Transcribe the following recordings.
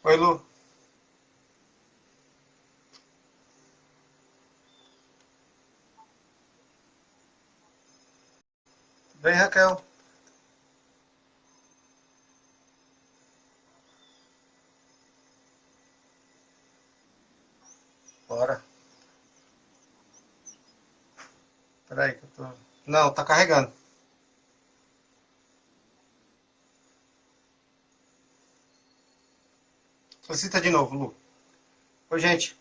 Oi, Lu. Bem, Raquel. Bora. Peraí que eu tô... Não, tá carregando. Solicita de novo, Lu. Oi, gente.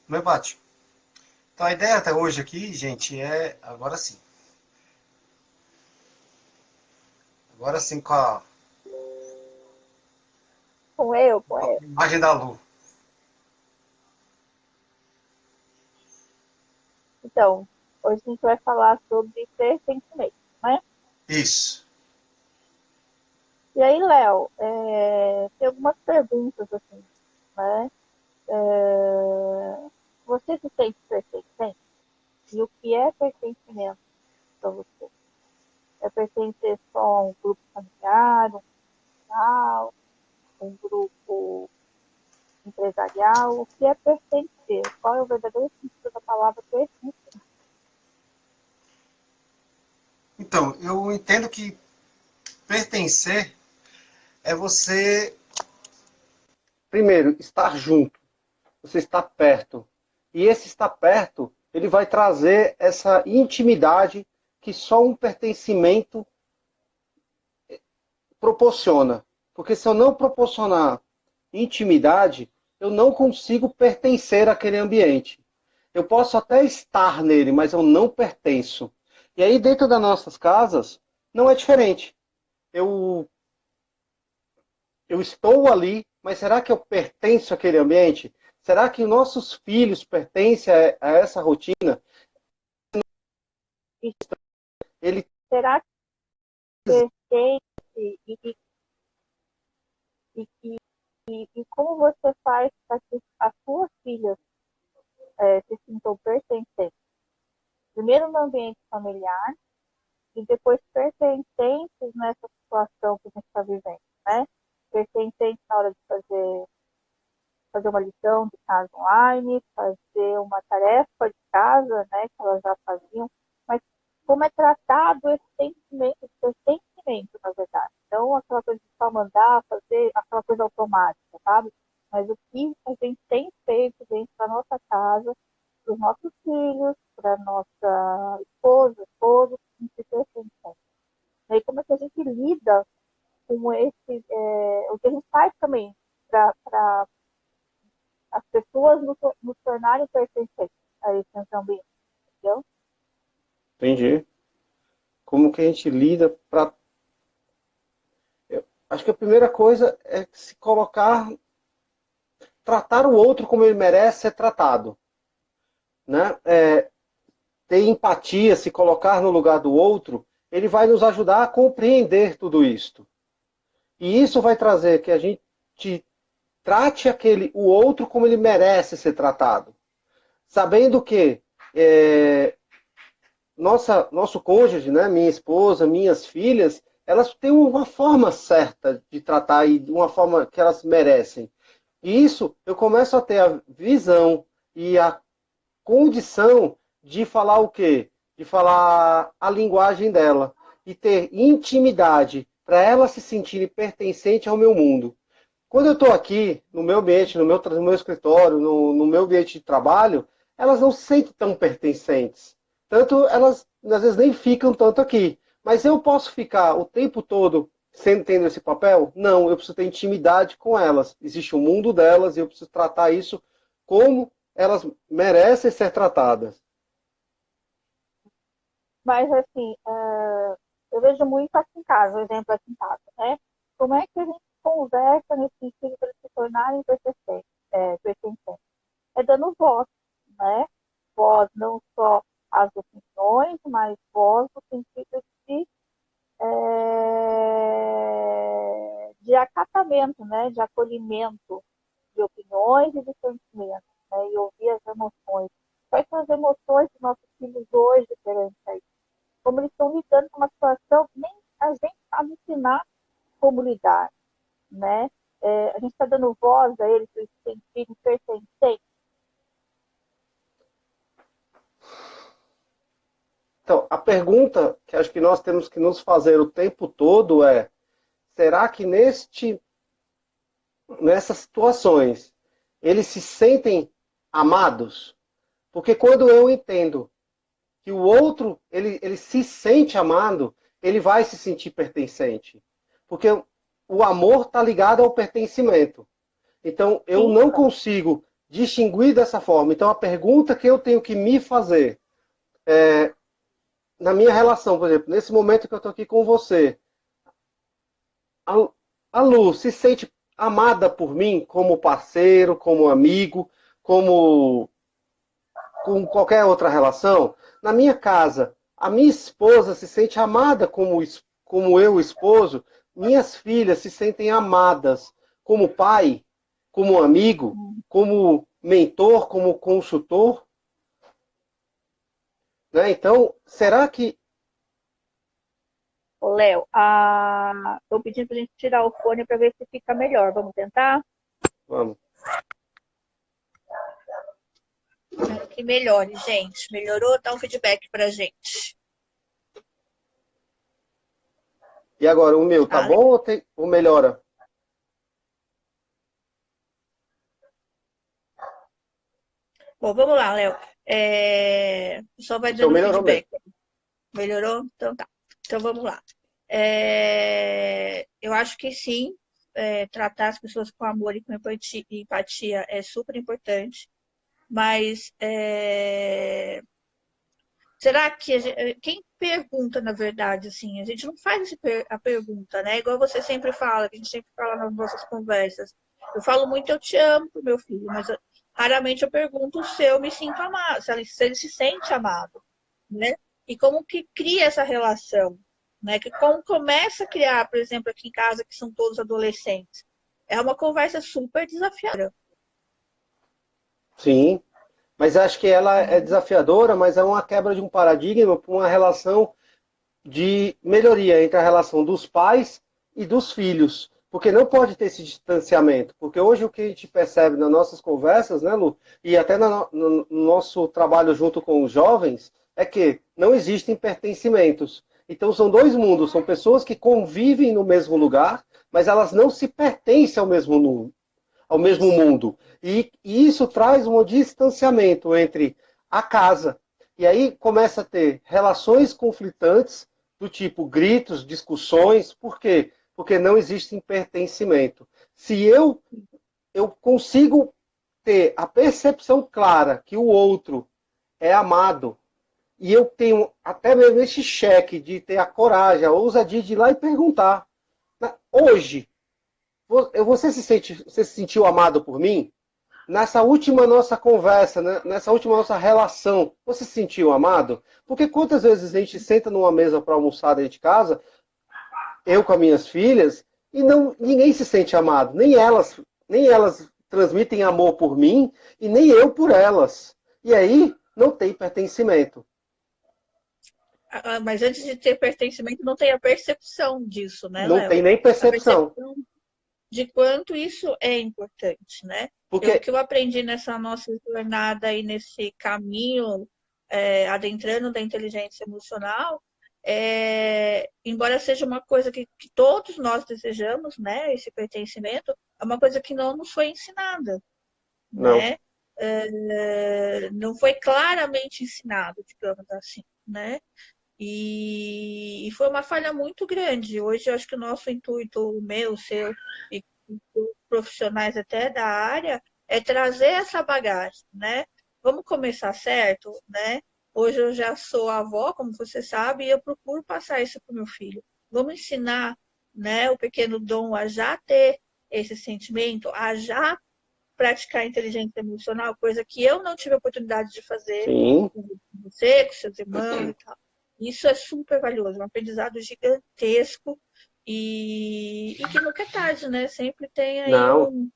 Meu bate. Então a ideia até hoje aqui, gente, é... Agora sim. Agora sim Com com a eu. imagem da Lu. Então, hoje a gente vai falar sobre pertencimento, né? Isso. E aí, Léo, tem algumas perguntas, assim, né? Você se sente pertencente? E o que é pertencimento para você? É pertencer só a um grupo familiar, um social, um grupo empresarial? O que é pertencer? Qual é o verdadeiro sentido da palavra pertencer? Então, eu entendo que pertencer é você, primeiro, estar junto. Você está perto. E esse estar perto, ele vai trazer essa intimidade que só um pertencimento proporciona. Porque se eu não proporcionar intimidade, eu não consigo pertencer àquele ambiente. Eu posso até estar nele, mas eu não pertenço. E aí, dentro das nossas casas, não é diferente. Eu, eu estou ali, mas será que eu pertenço àquele ambiente? Será que nossos filhos pertencem a essa rotina? E Ele será que pertence e como você faz para que as suas filhas se sintam pertencentes? Primeiro no ambiente familiar e depois pertencentes nessa situação que a gente está vivendo, né? Pertencentes na hora de fazer uma lição de casa online, fazer uma tarefa de casa, né, que elas já faziam, mas como é tratado esse sentimento de pertencimento, na verdade. Não aquela coisa de só mandar, fazer aquela coisa automática, sabe? Mas o que a gente tem feito dentro da nossa casa, para os nossos filhos, para nossa esposa, esposo, se pertencem. E aí, como é que a gente lida com o que a gente faz também para as pessoas nos tornarem pertencentes a esse ambiente, entendeu? entendi. Como que a gente lida para... Acho que a primeira coisa é se colocar, tratar o outro como ele merece ser tratado, né? Ter empatia, se colocar no lugar do outro, ele vai nos ajudar a compreender tudo isto. E isso vai trazer que a gente trate o outro como ele merece ser tratado. Sabendo que nosso cônjuge, né, minha esposa, minhas filhas, elas têm uma forma certa de tratar e uma forma que elas merecem. E isso eu começo a ter a visão e a condição de falar o quê? De falar a linguagem dela. e ter intimidade para elas se sentirem pertencentes ao meu mundo. Quando eu estou aqui, no meu ambiente, no meu escritório, no meu ambiente de trabalho, elas não se sentem tão pertencentes. Tanto elas, às vezes, nem ficam tanto aqui. Mas eu posso ficar o tempo todo sendo tendo esse papel? Não, eu preciso ter intimidade com elas. Existe o mundo delas e eu preciso tratar isso como elas merecem ser tratadas. Mas, assim, eu vejo muito aqui em casa, o exemplo aqui em casa, né? Como é que a gente conversa nesse sentido para se tornarem pertencentes? É dando voz, né? Voz, não só às opiniões, mas voz no sentido de acatamento, né? De acolhimento de opiniões e de sentimentos, né? E ouvir as emoções. Quais são as emoções dos nossos filhos hoje perante a isso? Como eles estão lidando com uma situação que nem a gente sabe ensinar como lidar, né? A gente está dando voz a eles para eles se sentirem pertencentes. Então, a pergunta que acho que nós temos que nos fazer o tempo todo é: será que nessas situações eles se sentem amados? Porque quando eu entendo que o outro ele se sente amado, ele vai se sentir pertencente. Porque o amor está ligado ao pertencimento. Então, eu Sim, não consigo distinguir dessa forma. Então, a pergunta que eu tenho que me fazer na minha relação, por exemplo, nesse momento que eu estou aqui com você, a, a Lu se sente amada por mim como parceiro, como amigo, como com qualquer outra relação? Na minha casa, a minha esposa se sente amada como eu, esposo, minhas filhas se sentem amadas como pai, como amigo, como mentor, como consultor, né? Então, será que... ô Léo, estou pedindo para a gente tirar o fone para ver se fica melhor. Vamos tentar? Vamos. Que melhore, gente. Melhorou? Dá um feedback para a gente. E agora, o meu, tá Ah, bom ou melhora? bom, vamos lá, Léo. Só vai O seu dando melhorou mesmo. feedback. Melhorou? Então tá. Então vamos lá. Eu acho que sim, tratar as pessoas com amor e com empatia é super importante, mas será que quem pergunta, na verdade, assim, a gente não faz a pergunta, né? Igual você sempre fala, que a gente sempre fala nas nossas conversas. Eu falo muito, eu te amo pro meu filho, mas raramente eu pergunto se eu me sinto amado, se ele se sente amado, né? E como que cria essa relação, né? Que como começa a criar, por exemplo, aqui em casa, que são todos adolescentes. É uma conversa super desafiadora. Sim, mas acho que ela é Né? desafiadora, mas é uma quebra de um paradigma para uma relação de melhoria entre a relação dos pais e dos filhos. Porque não pode ter esse distanciamento. Porque hoje o que a gente percebe nas nossas conversas, né, Lu? E até no nosso trabalho junto com os jovens, é que não existem pertencimentos. Então são dois mundos, são pessoas que convivem no mesmo lugar, mas elas não se pertencem ao mesmo Isso. mundo. E isso traz um distanciamento entre a casa. E aí começa a ter relações conflitantes do tipo gritos, discussões. Por quê? Porque não existe pertencimento. Se eu consigo ter a percepção clara que o outro é amado, e eu tenho até mesmo esse cheque de ter a coragem, a ousadia de ir lá e perguntar. Hoje, você se sentiu amado por mim? Nessa última nossa conversa, né? Nessa última nossa relação, você se sentiu amado? Porque quantas vezes a gente senta numa mesa para almoçar dentro de casa, eu com as minhas filhas, e ninguém se sente amado, nem elas transmitem amor por mim e nem eu por elas. E aí não tem pertencimento. Mas antes de ter pertencimento, não tem a percepção disso, né, Não Léo? tem nem A percepção. percepção de quanto isso é importante, né? O Porque que eu aprendi nessa nossa jornada e nesse caminho adentrando da inteligência emocional embora seja uma coisa que todos nós desejamos, né, esse pertencimento, é uma coisa que não nos foi ensinada, Não. né? Não foi claramente ensinado, digamos assim, né? E foi uma falha muito grande. Hoje eu acho que o nosso intuito, o meu, o seu, e os profissionais até da área, é trazer essa bagagem, né? Vamos começar certo, né? Hoje eu já sou avó, como você sabe, e eu procuro passar isso para o meu filho. Vamos ensinar, né, o pequeno Dom a já ter esse sentimento, a já praticar inteligência emocional, coisa que eu não tive a oportunidade de fazer Sim. com você, com seus irmãos e tal. Isso é super valioso, um aprendizado gigantesco e que nunca é tarde, né? Sempre tem aí Não. um.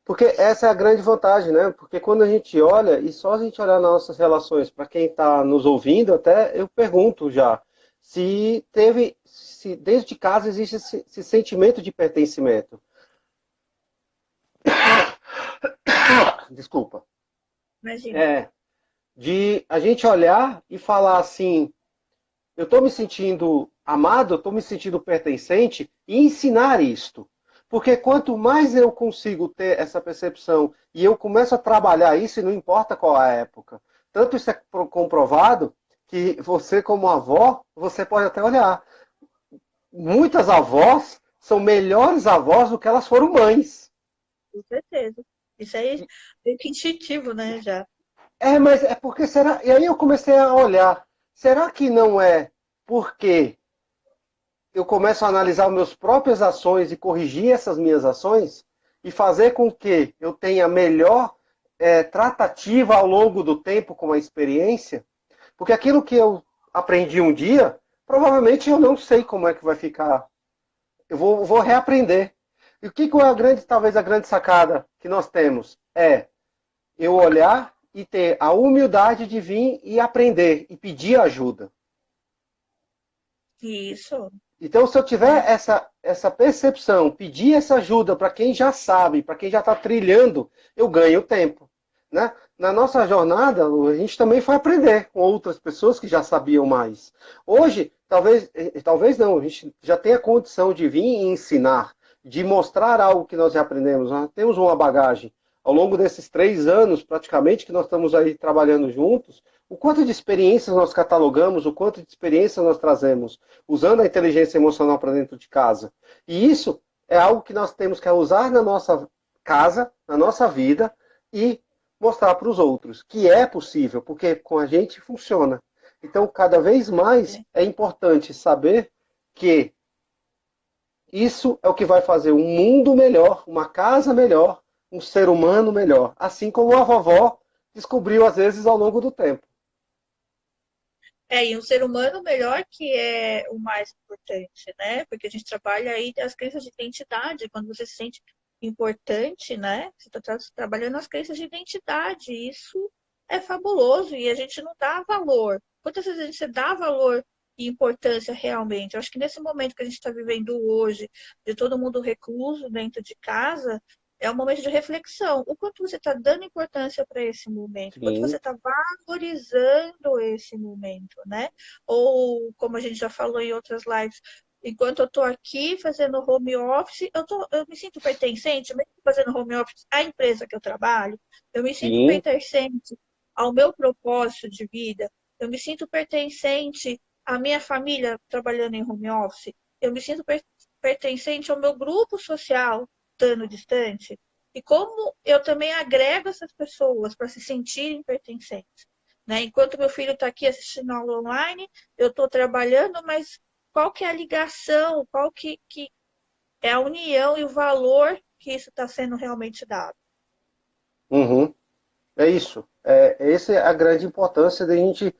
Porque essa é a grande vantagem, né? Porque quando a gente olha, e só a gente olhar nas nossas relações, para quem está nos ouvindo, até eu pergunto já, se desde casa existe esse sentimento de pertencimento. Desculpa. Imagina. É, de a gente olhar e falar assim, eu estou me sentindo amado, eu estou me sentindo pertencente, e ensinar isto. Porque quanto mais eu consigo ter essa percepção e eu começo a trabalhar isso, e não importa qual a época, tanto isso é comprovado que você, como avó, você pode até olhar. Muitas avós são melhores avós do que elas foram mães. Com certeza. Isso aí é meio que instintivo, né? Já. Mas é porque será. E aí eu comecei a olhar. Será que não é porque eu começo a analisar as minhas próprias ações e corrigir essas minhas ações e fazer com que eu tenha melhor tratativa ao longo do tempo com a experiência? Porque aquilo que eu aprendi um dia, provavelmente eu não sei como é que vai ficar. Eu vou reaprender. E o que é talvez a grande sacada que nós temos? É eu olhar e ter a humildade de vir e aprender e pedir ajuda. Isso, Então, se eu tiver né? essa percepção, pedir essa ajuda para quem já sabe, para quem já está trilhando, eu ganho tempo. Né? Na nossa jornada, a gente também foi aprender com outras pessoas que já sabiam mais. Hoje, talvez não, a gente já tem a condição de vir e ensinar, de mostrar algo que nós já aprendemos. Nós temos uma bagagem. Ao longo desses 3 anos, praticamente, que nós estamos aí trabalhando juntos, o quanto de experiências nós catalogamos, o quanto de experiências nós trazemos, usando a inteligência emocional para dentro de casa. E isso é algo que nós temos que usar na nossa casa, na nossa vida, e mostrar para os outros que é possível, porque com a gente funciona. Então, cada vez mais é importante saber que isso é o que vai fazer um mundo melhor, uma casa melhor, um ser humano melhor. Assim como a vovó descobriu, às vezes, ao longo do tempo. E um ser humano melhor que é o mais importante, né? Porque a gente trabalha aí as crenças de identidade, quando você se sente importante, né? Você está trabalhando as crenças de identidade, isso é fabuloso e a gente não dá valor. Quantas vezes a gente dá valor e importância realmente? Eu acho que nesse momento que a gente está vivendo hoje, de todo mundo recluso dentro de casa, é um momento de reflexão. O quanto você está dando importância para esse momento, o quanto você Sim, está valorizando esse momento, né? Ou, como a gente já falou em outras lives, enquanto eu estou aqui fazendo home office, eu me sinto pertencente, mesmo fazendo home office à empresa que eu trabalho, eu me sinto sim. pertencente ao meu propósito de vida, eu me sinto pertencente à minha família trabalhando em home office, eu me sinto pertencente ao meu grupo social estando distante, e como eu também agrego essas pessoas para se sentirem pertencentes. Né? Enquanto meu filho está aqui assistindo aula online, eu estou trabalhando, mas qual que é a ligação, qual que é a união e o valor que isso está sendo realmente dado? Uhum. É isso. Essa é a grande importância da gente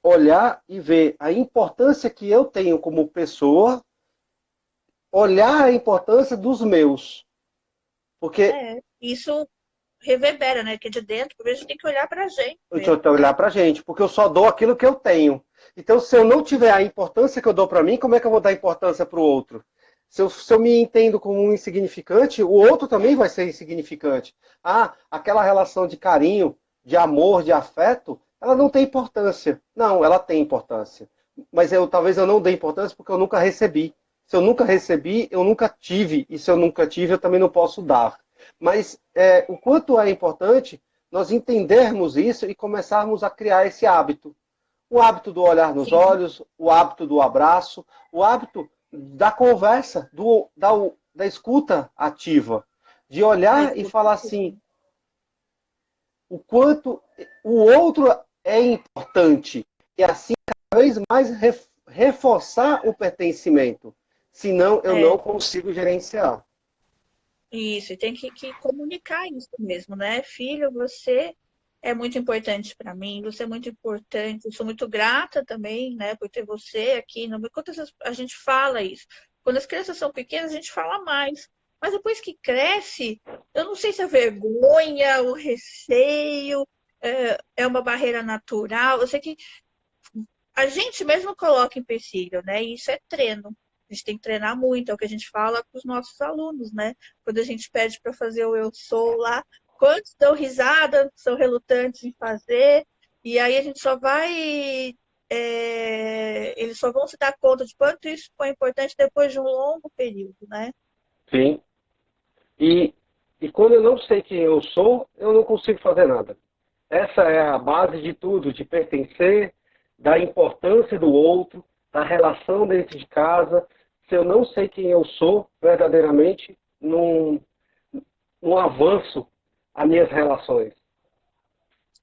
olhar e ver a importância que eu tenho como pessoa, olhar a importância dos meus. Porque Isso reverbera, né? Que de dentro, por vezes, a gente tem que olhar para a gente deixa mesmo, eu né? olhar pra gente, porque eu só dou aquilo que eu tenho. Então, se eu não tiver a importância que eu dou para mim, como é que eu vou dar importância para o outro? Se eu me entendo como um insignificante, o outro também vai ser insignificante. Ah, aquela relação de carinho, de amor, de afeto, ela não tem importância. Não, ela tem importância. mas talvez eu não dê importância porque eu nunca recebi. Se eu nunca recebi, eu nunca tive, e se eu nunca tive, eu também não posso dar. Mas o quanto é importante nós entendermos isso e começarmos a criar esse hábito. O hábito do olhar nos Sim, olhos, o hábito do abraço, o hábito da conversa, da escuta ativa. De da olhar e escuta falar ativa. assim, o quanto o outro é importante. E assim, cada vez mais reforçar o pertencimento. Senão, eu não É, consigo gerenciar. isso, e tem que comunicar isso mesmo, né? Filho, você é muito importante para mim, você é muito importante, eu sou muito grata também, né, por ter você aqui. Não me conta, a gente fala isso. Quando as crianças são pequenas, a gente fala mais. Mas depois que cresce, eu não sei se a vergonha, o receio, é uma barreira natural. Eu sei que a gente mesmo coloca empecilho, né? E isso é treino. A gente tem que treinar muito, é o que a gente fala com os nossos alunos, né? Quando a gente pede para fazer o eu sou lá, quantos dão risada, são relutantes em fazer, e aí a gente só vai. Eles só vão se dar conta de quanto isso foi importante depois de um longo período, né? Sim. E, e quando eu não sei quem eu sou, eu não consigo fazer nada. Essa é a base de tudo, de pertencer, da importância do outro, da relação dentro de casa. Se eu não sei quem eu sou, verdadeiramente, não avanço as minhas relações.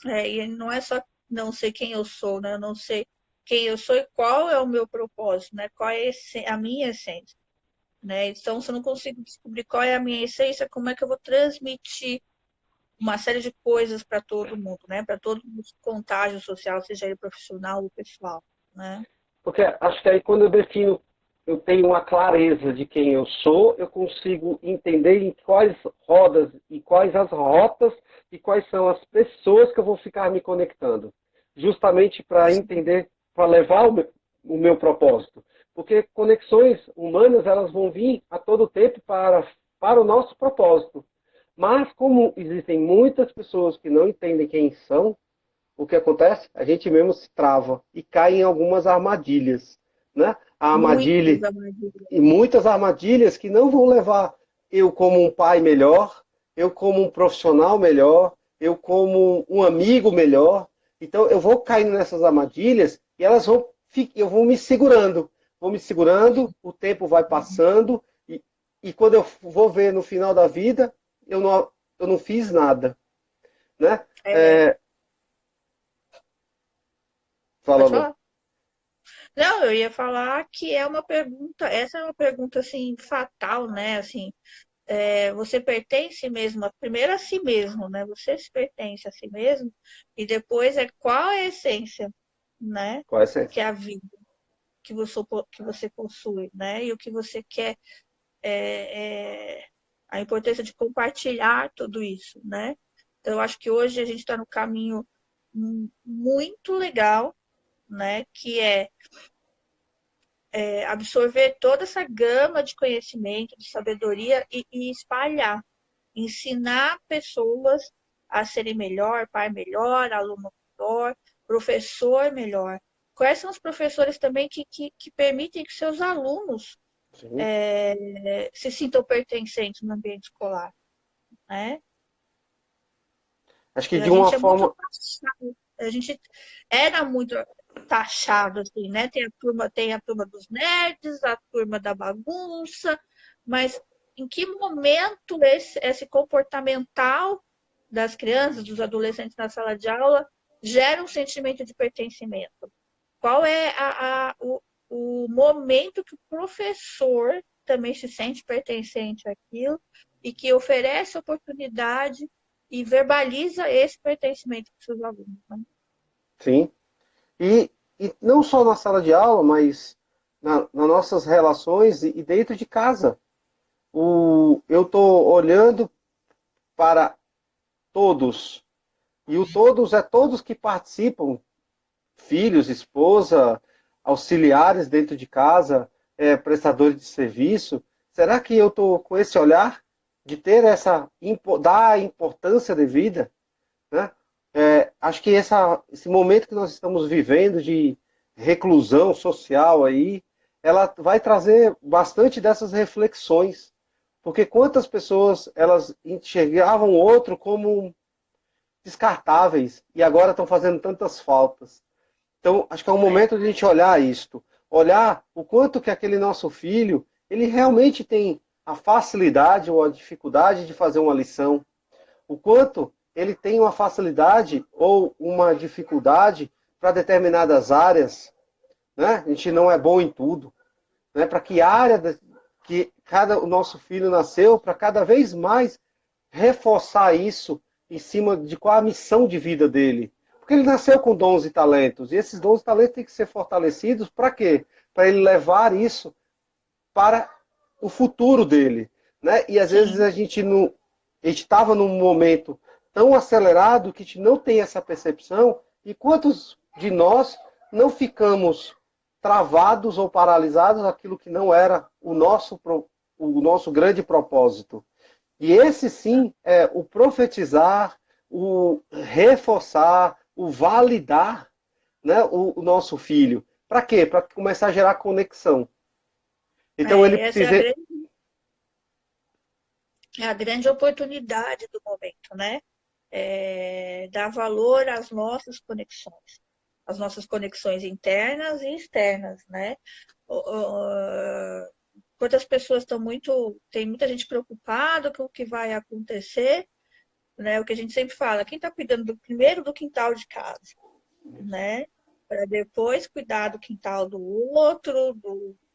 E não é só não sei quem eu sou, né? Eu não sei quem eu sou e qual é o meu propósito, né? Qual é a minha essência. Né? Então, se eu não consigo descobrir qual é a minha essência, como é que eu vou transmitir uma série de coisas para todo mundo, né? Para todo o contágio social, seja ele profissional ou pessoal, né? Porque acho que aí quando eu defino, eu tenho uma clareza de quem eu sou, eu consigo entender em quais rodas e quais as rotas e quais são as pessoas que eu vou ficar me conectando. Justamente para entender, para levar o meu propósito. Porque conexões humanas, elas vão vir a todo tempo para o nosso propósito. Mas como existem muitas pessoas que não entendem quem são, o que acontece? A gente mesmo se trava e cai em algumas armadilhas, né? A Muitas armadilha armadilhas. e muitas armadilhas que não vão levar eu como um pai melhor, eu como um profissional melhor, eu como um amigo melhor. Então eu vou caindo nessas armadilhas e eu vou me segurando, o tempo vai passando e quando eu vou ver no final da vida, eu não fiz nada, né? É, Fala, pode amor. falar? Não, eu ia falar que é uma pergunta, essa é uma pergunta assim fatal, né? Assim, você pertence mesmo, primeiro a si mesmo, né? Você se pertence a si mesmo, e depois qual é a essência, né? Qual é a essência? Que é a vida que você possui, né? E o que você quer, é, é, a importância de compartilhar tudo isso, né? Então, eu acho que hoje a gente está no caminho muito legal, né? Que absorver toda essa gama de conhecimento, de sabedoria e espalhar, ensinar pessoas a serem melhor, pai melhor, aluno melhor, professor melhor. Quais são os professores também que permitem que seus alunos Sim. se sintam pertencentes no ambiente escolar, né? Acho que A de uma gente é muito forma. taxado, a gente era muito taxado, assim, né? Tem a turma dos nerds, a turma da bagunça, mas em que momento esse comportamental das crianças, dos adolescentes na sala de aula gera um sentimento de pertencimento? Qual é o momento que o professor também se sente pertencente àquilo e que oferece oportunidade e verbaliza esse pertencimento para os seus alunos, né? Sim. E não só na sala de aula, mas nas nossas relações e dentro de casa. Eu estou olhando para todos. E o todos é todos que participam, filhos, esposa, auxiliares dentro de casa, prestadores de serviço. Será que eu estou com esse olhar de ter dar a importância devida, né? Acho que esse momento que nós estamos vivendo de reclusão social aí, ela vai trazer bastante dessas reflexões. Porque quantas pessoas elas enxergavam o outro como descartáveis e agora estão fazendo tantas faltas. Então, acho que é um É, momento de a gente olhar isto, olhar o quanto que aquele nosso filho, ele realmente tem a facilidade ou a dificuldade de fazer uma lição, o quanto ele tem uma facilidade ou uma dificuldade para determinadas áreas, né? A gente não é bom em tudo, né? Para que área que o nosso filho nasceu, para cada vez mais reforçar isso em cima de qual a missão de vida dele. Porque ele nasceu com dons e talentos, e esses dons e talentos têm que ser fortalecidos para quê? Para ele levar isso para o futuro dele. Né? E às vezes sim. a gente estava num momento tão acelerado que a gente não tem essa percepção, e quantos de nós não ficamos travados ou paralisados naquilo que não era o nosso grande propósito. E esse sim é o profetizar, o reforçar, o validar, né, o nosso filho. Para quê? Para começar a gerar conexão. Então ele Essa precisa. é a grande oportunidade do momento, né? Dar valor às nossas conexões internas e externas, né? Quantas pessoas tem muita gente preocupada com o que vai acontecer, né? O que a gente sempre fala, quem está cuidando primeiro do quintal de casa, né? Para depois cuidar do quintal do outro,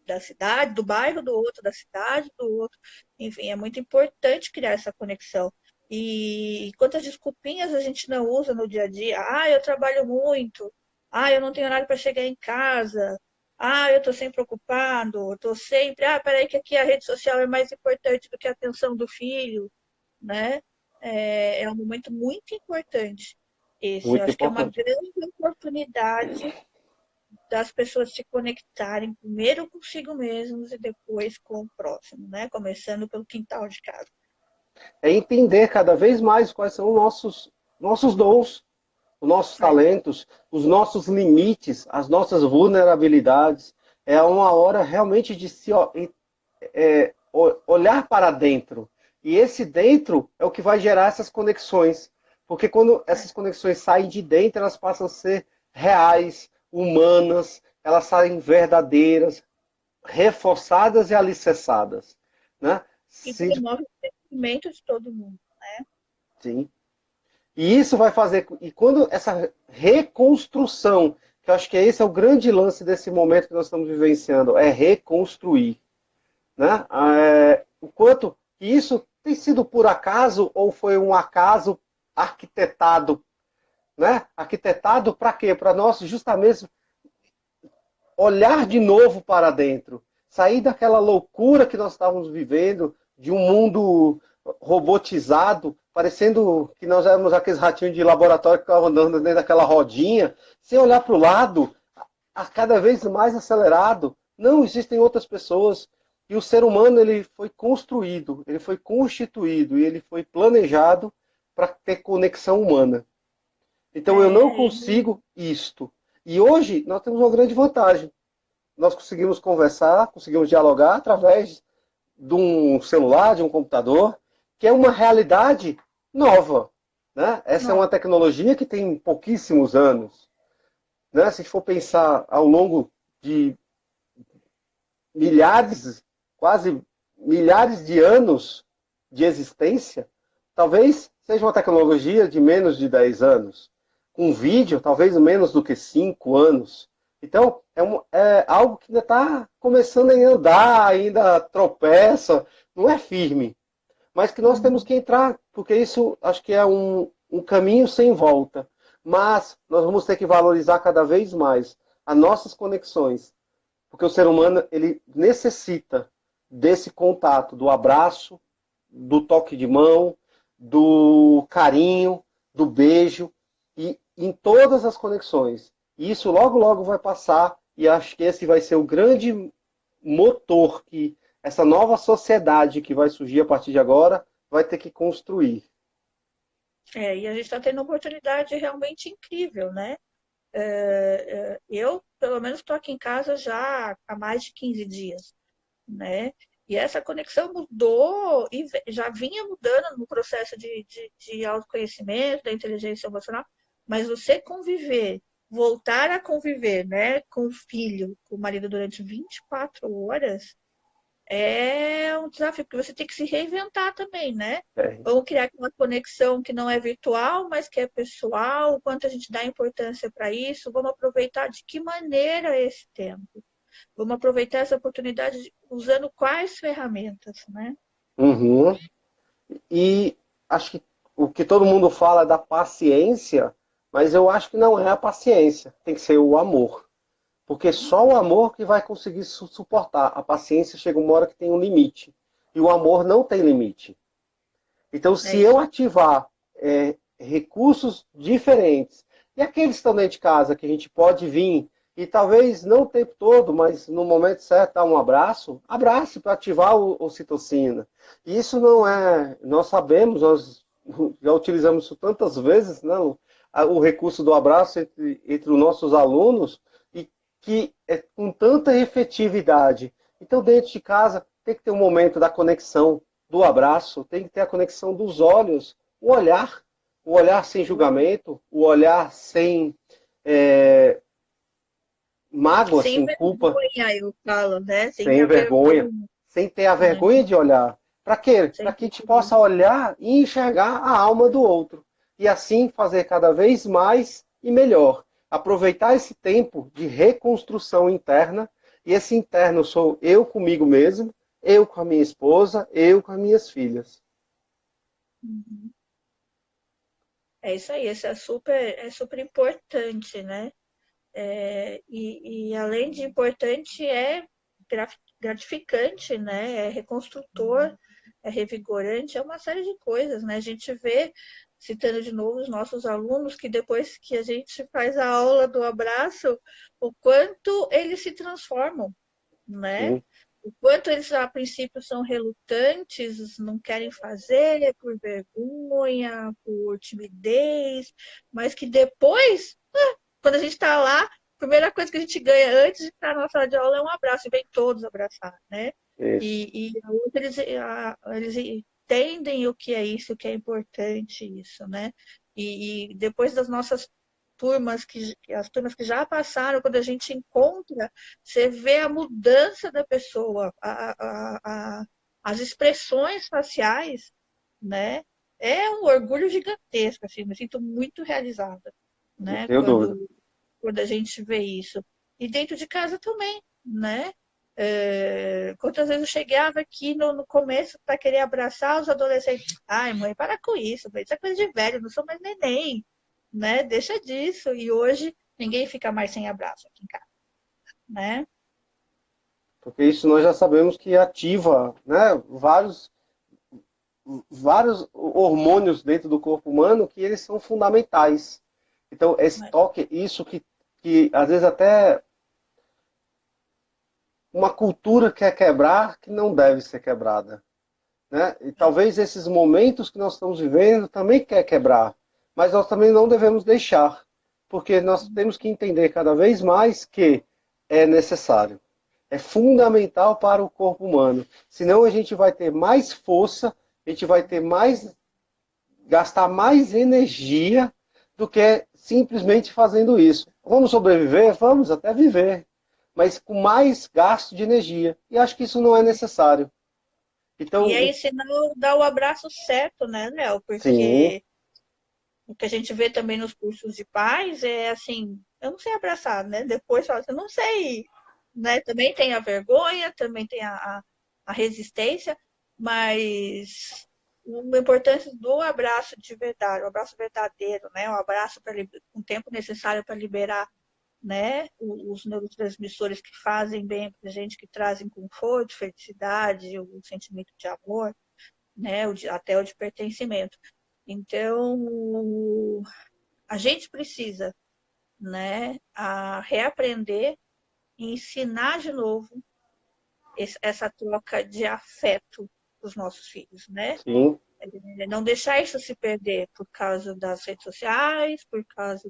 da cidade, do bairro do outro, da cidade do outro. Enfim, é muito importante criar essa conexão. E quantas desculpinhas a gente não usa no dia a dia? Ah, eu trabalho muito. Ah, eu não tenho horário para chegar em casa. Ah, eu estou sempre ocupado. Estou sempre. Ah, peraí, que aqui a rede social é mais importante do que a atenção do filho, né? É um momento muito importante. Esse, eu Muito acho que é uma importante. grande oportunidade das pessoas se conectarem primeiro consigo mesmos e depois com o próximo, né? Começando pelo quintal de casa. É entender cada vez mais quais são os nossos dons, os nossos É, talentos, os nossos limites, as nossas vulnerabilidades. É uma hora realmente de se olhar para dentro. E esse dentro é o que vai gerar essas conexões. Porque quando é, essas conexões saem de dentro, elas passam a ser reais, humanas, elas saem verdadeiras, reforçadas e alicerçadas. Né? e Se, promove o crescimento de todo mundo. sim. E isso vai fazer. E quando essa reconstrução, que eu acho que esse é o grande lance desse momento que nós estamos vivenciando, é reconstruir. Né? O quanto isso tem sido por acaso ou foi um acaso arquitetado, né? Arquitetado para quê? Para nós justamente olhar de novo para dentro, sair daquela loucura que nós estávamos vivendo, de um mundo robotizado, parecendo que nós éramos aqueles ratinhos de laboratório que estavam andando dentro daquela rodinha, sem olhar para o lado, a cada vez mais acelerado. Não, existem outras pessoas. E o ser humano ele foi construído, ele foi constituído e ele foi planejado para ter conexão humana. Então eu não E consigo isto. E hoje nós temos uma grande vantagem. Nós conseguimos conversar, conseguimos dialogar através de um celular, de um computador, que é uma realidade nova. Né? Essa é uma não, tecnologia que tem pouquíssimos anos. Né? Se a gente for pensar ao longo de milhares, quase milhares de anos de existência, talvez seja uma tecnologia de menos de 10 anos. Com vídeo, talvez menos do que 5 anos. Então, é algo que ainda está começando a andar, ainda tropeça, não é firme. Mas que nós temos que entrar, porque isso acho que é um caminho sem volta. Mas nós vamos ter que valorizar cada vez mais as nossas conexões, porque o ser humano ele necessita desse contato, do abraço, do toque de mão, do carinho, do beijo, e em todas as conexões. E isso logo, logo vai passar, e acho que esse vai ser o grande motor que essa nova sociedade que vai surgir a partir de agora vai ter que construir. e a gente está tendo uma oportunidade realmente incrível, né? Eu pelo menos estou aqui em casa já há mais de 15 dias, né? E essa conexão mudou e já vinha mudando no processo de autoconhecimento, da inteligência emocional, mas você conviver, voltar a conviver, né, com o filho, com o marido durante 24 horas, é um desafio, porque você tem que se reinventar também, né? É. Vamos criar uma conexão que não é virtual, mas que é pessoal, o quanto a gente dá importância para isso, vamos aproveitar de que maneira esse tempo. Vamos aproveitar essa oportunidade usando quais ferramentas, né? Uhum. E acho que o que todo mundo fala é da paciência, mas eu acho que não é a paciência, tem que ser o amor. Porque só o amor que vai conseguir suportar. A paciência chega uma hora que tem um limite. E o amor não tem limite. Então, É se isso. eu ativar recursos diferentes, e aqueles que estão dentro de casa, que a gente pode vir, e talvez não o tempo todo, mas no momento certo, dar um abraço, abrace para ativar o ocitocina. E isso não é. Nós sabemos, nós já utilizamos isso tantas vezes, não? O recurso do abraço entre os nossos alunos, e que é com tanta efetividade. Então, dentro de casa, tem que ter um momento da conexão, do abraço, tem que ter a conexão dos olhos, o olhar sem julgamento, o olhar sem mágoa, Sem sem culpa, vergonha, eu falo, né? Sem ter sem a vergonha, vergonha, sem ter a né? vergonha de olhar. Para quê? Para Sem que a ter gente possa vergonha. olhar e enxergar a alma do outro. E assim fazer cada vez mais e melhor. Aproveitar esse tempo de reconstrução interna. E esse interno sou eu comigo mesmo, eu com a minha esposa, eu com as minhas filhas. Uhum. É isso aí, isso é super importante, né? E além de importante, é gratificante, né? É reconstrutor, é revigorante, é uma série de coisas, né? A gente vê, citando de novo os nossos alunos, que depois que a gente faz a aula do abraço, o quanto eles se transformam, né? Sim, O quanto eles, a princípio, são relutantes, não querem fazer por vergonha, por timidez, mas que depois, quando a gente está lá, a primeira coisa que a gente ganha antes de estar na sala de aula é um abraço, e vem todos abraçar, né? isso. E eles entendem o que é isso, o que é importante isso, né? E depois das nossas turmas, as turmas que já passaram, quando a gente encontra, você vê a mudança da pessoa, as expressões faciais, né? É um orgulho gigantesco, assim, me sinto muito realizada, Não né? tenho dúvida. Quando a gente vê isso. E dentro de casa também, né? Quantas vezes eu chegava aqui no começo para querer abraçar os adolescentes. Ai, mãe, para com isso, mãe, isso é coisa de velho, não sou mais neném, né? Deixa disso. E hoje ninguém fica mais sem abraço aqui em casa, né? Porque isso nós já sabemos que ativa, né, vários hormônios dentro do corpo humano que eles são fundamentais. Então, esse toque, isso que às vezes até uma cultura quer quebrar que não deve ser quebrada. Né? E talvez esses momentos que nós estamos vivendo também quer quebrar, mas nós também não devemos deixar, porque nós temos que entender cada vez mais que é necessário. É fundamental para o corpo humano. Senão a gente vai ter mais força, a gente vai ter mais, gastar mais energia do que simplesmente fazendo isso. Vamos sobreviver? Vamos até viver, mas com mais gasto de energia. E acho que isso não é necessário. E Então, aí, se não dá o abraço certo, né, Léo? sim, Porque o que a gente vê também nos cursos de pais é assim, eu não sei abraçar, né? Depois fala assim, eu não sei, né? Também tem a vergonha, também tem a resistência, mas a importância do abraço de verdade, o abraço verdadeiro, né? O abraço com o tempo necessário para liberar, né? Os neurotransmissores que fazem bem para a gente, que trazem conforto, felicidade, o sentimento de amor, né? Até o de pertencimento. Então, a gente precisa, né, reaprender e ensinar de novo essa troca de afeto para os nossos filhos, né? sim. Não deixar isso se perder por causa das redes sociais, por causa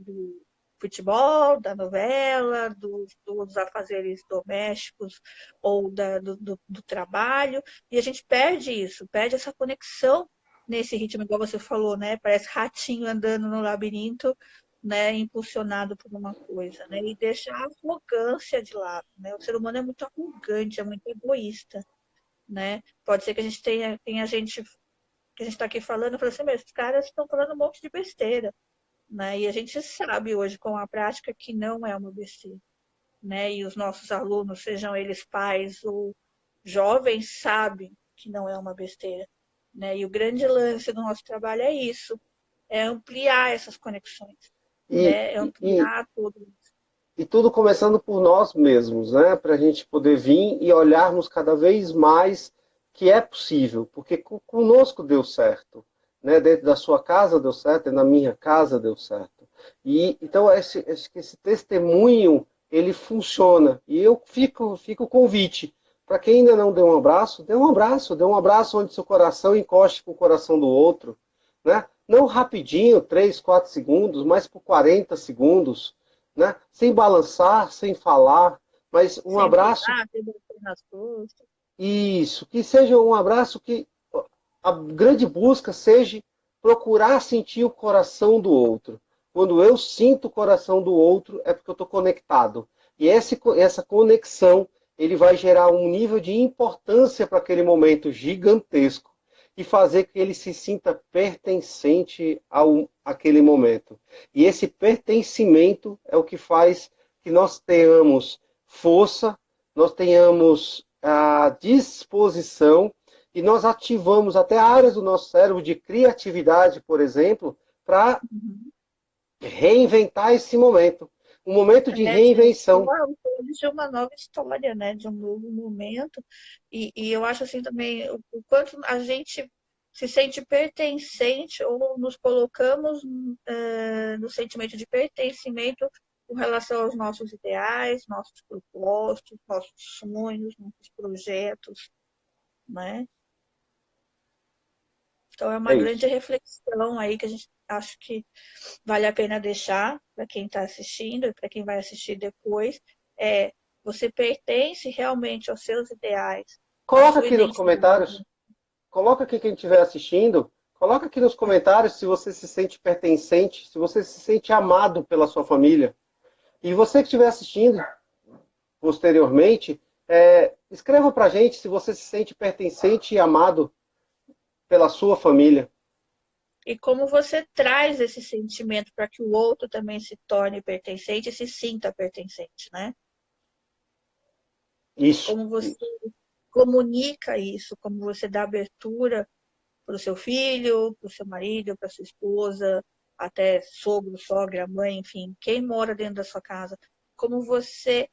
futebol, da novela, dos afazeres domésticos ou do trabalho, e a gente perde isso, perde essa conexão nesse ritmo, igual você falou, né? Parece ratinho andando no labirinto, né? Impulsionado por uma coisa, né? E deixa a arrogância de lado, né? O ser humano é muito arrogante, é muito egoísta, né? Pode ser que a gente tenha gente que a gente está aqui falando, fala assim, mas os caras estão falando um monte de besteira, né? E a gente sabe hoje com a prática que não é uma besteira, né? E os nossos alunos, sejam eles pais ou jovens, sabem que não é uma besteira, né? E o grande lance do nosso trabalho é isso, é ampliar essas conexões, E, né? É e, ampliar tudo isso. e tudo começando por nós mesmos, né? Para a gente poder vir e olharmos cada vez mais que é possível, porque conosco deu certo, né? Dentro da sua casa deu certo, e na minha casa deu certo. E então esse testemunho ele funciona. E eu fico o convite para quem ainda não deu um abraço, dê um abraço onde seu coração encoste com o coração do outro, né? Não rapidinho, 3, 4 segundos, mas por 40 segundos, né? Sem balançar, sem falar, mas um Sem abraço, brigar, sem bater nas costas. isso, que seja um abraço que a grande busca seja procurar sentir o coração do outro. Quando eu sinto o coração do outro, é porque eu estou conectado. E essa conexão, ele vai gerar um nível de importância para aquele momento gigantesco e fazer que ele se sinta pertencente àquele momento. E esse pertencimento é o que faz que nós tenhamos força, nós tenhamos a disposição e nós ativamos até áreas do nosso cérebro de criatividade, por exemplo, para reinventar esse momento. Um momento de reinvenção. De uma nova história, né? De um novo momento. E eu acho assim também o quanto a gente se sente pertencente ou nos colocamos no sentimento de pertencimento com relação aos nossos ideais, nossos propósitos, nossos sonhos, nossos projetos, né? Então é É uma grande isso. reflexão aí que a gente acho que vale a pena deixar para quem está assistindo e para quem vai assistir depois. Você pertence realmente aos seus ideais, à Coloca sua aqui nos identidade. comentários, coloca aqui quem estiver assistindo, coloca aqui nos comentários se você se sente pertencente, se você se sente amado pela sua família. E você que estiver assistindo posteriormente, escreva para a gente se você se sente pertencente e amado pela sua família. E como você traz esse sentimento para que o outro também se torne pertencente e se sinta pertencente, né? Isso. Como você comunica isso, como você dá abertura para o seu filho, para o seu marido, para sua esposa, até sogro, sogra, mãe, enfim, quem mora dentro da sua casa. Como você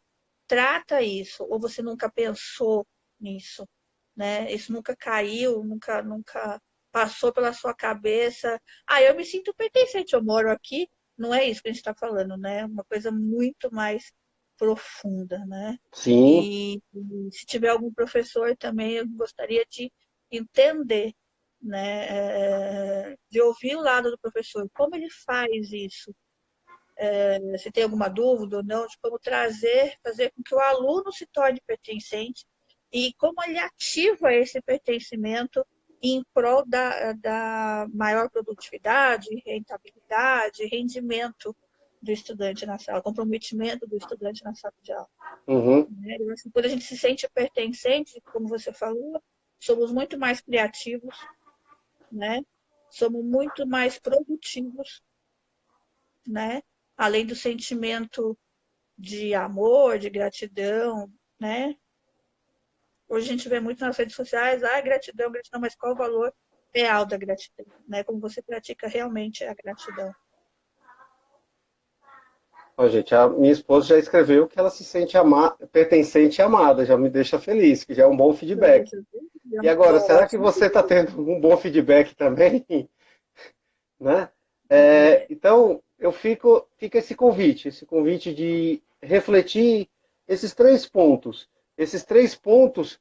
trata isso, ou você nunca pensou nisso, né? Isso nunca caiu, nunca passou pela sua cabeça. Ah, eu me sinto pertencente, eu moro aqui. Não é isso que a gente está falando, né? Uma coisa muito mais profunda, né? Sim, E se tiver algum professor também, eu gostaria de entender, né? De ouvir o lado do professor, como ele faz isso, se tem alguma dúvida ou não, de como fazer com que o aluno se torne pertencente e como ele ativa esse pertencimento em prol da maior produtividade, rentabilidade, rendimento do estudante na sala, comprometimento do estudante na sala de aula. uhum, Né? Quando a gente se sente pertencente, como você falou, somos muito mais criativos, né? Somos muito mais produtivos, né? Além do sentimento de amor, de gratidão, né? Hoje a gente vê muito nas redes sociais, gratidão, gratidão, mas qual o valor real da gratidão, né? Como você pratica realmente a gratidão. Ó, gente, a minha esposa já escreveu que ela se sente pertencente e amada, já me deixa feliz, que já é um bom feedback. E agora, será que Ótimo. você está tendo um bom feedback também? Né? Então, fica esse convite de refletir esses 3 pontos. Esses 3 pontos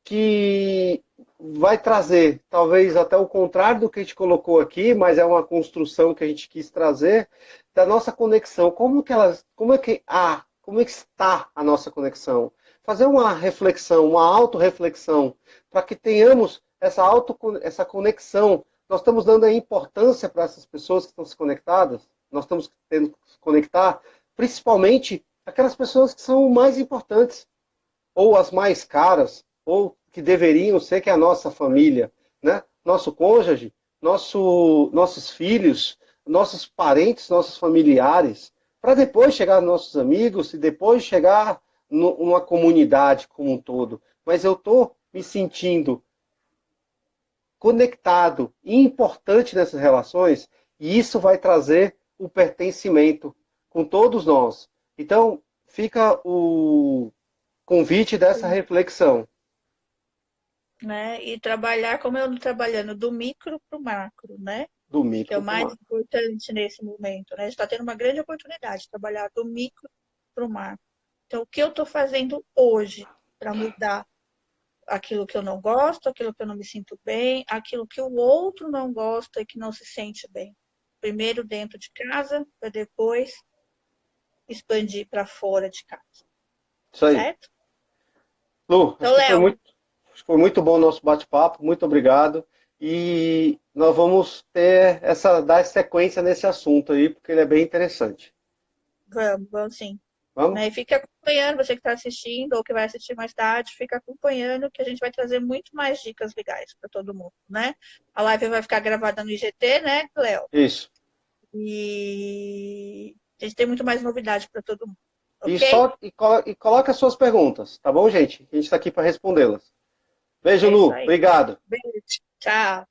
que vai trazer, talvez até o contrário do que a gente colocou aqui, mas é uma construção que a gente quis trazer, da nossa conexão. Como é que está a nossa conexão? Fazer uma reflexão, uma autorreflexão, para que tenhamos essa conexão. Nós estamos dando a importância para essas pessoas que estão se conectadas, nós estamos tendo que se conectar, principalmente aquelas pessoas que são mais importantes, ou as mais caras, ou que deveriam ser, que é a nossa família, né? Nosso cônjuge, nossos filhos, nossos parentes, nossos familiares, para depois chegar nos nossos amigos e depois chegar numa comunidade como um todo. Mas eu estou me sentindo conectado e importante nessas relações, e isso vai trazer o pertencimento com todos nós. Então, fica o convite dessa reflexão. Né? E trabalhar como eu estou trabalhando, do micro para o macro, né? Do Que micro é o pro mais macro. importante nesse momento, né? A gente está tendo uma grande oportunidade de trabalhar do micro para o macro. Então, o que eu estou fazendo hoje para mudar aquilo que eu não gosto, aquilo que eu não me sinto bem, aquilo que o outro não gosta e que não se sente bem. Primeiro dentro de casa, para depois expandir para fora de casa. Isso aí. Certo? Lu, Então, Léo, foi muito bom o nosso bate-papo, muito obrigado. E nós vamos dar sequência nesse assunto aí, porque ele é bem interessante. vamos sim. Vamos? Né? E fica acompanhando, você que está assistindo ou que vai assistir mais tarde, fica acompanhando que a gente vai trazer muito mais dicas legais para todo mundo, né? A live vai ficar gravada no IGT, né, Léo? Isso. E a gente tem muito mais novidade para todo mundo. E, Ok? e coloca as suas perguntas, tá bom, gente? A gente está aqui para respondê-las. Beijo, É isso Lu. aí. Obrigado. Beijo. Tchau.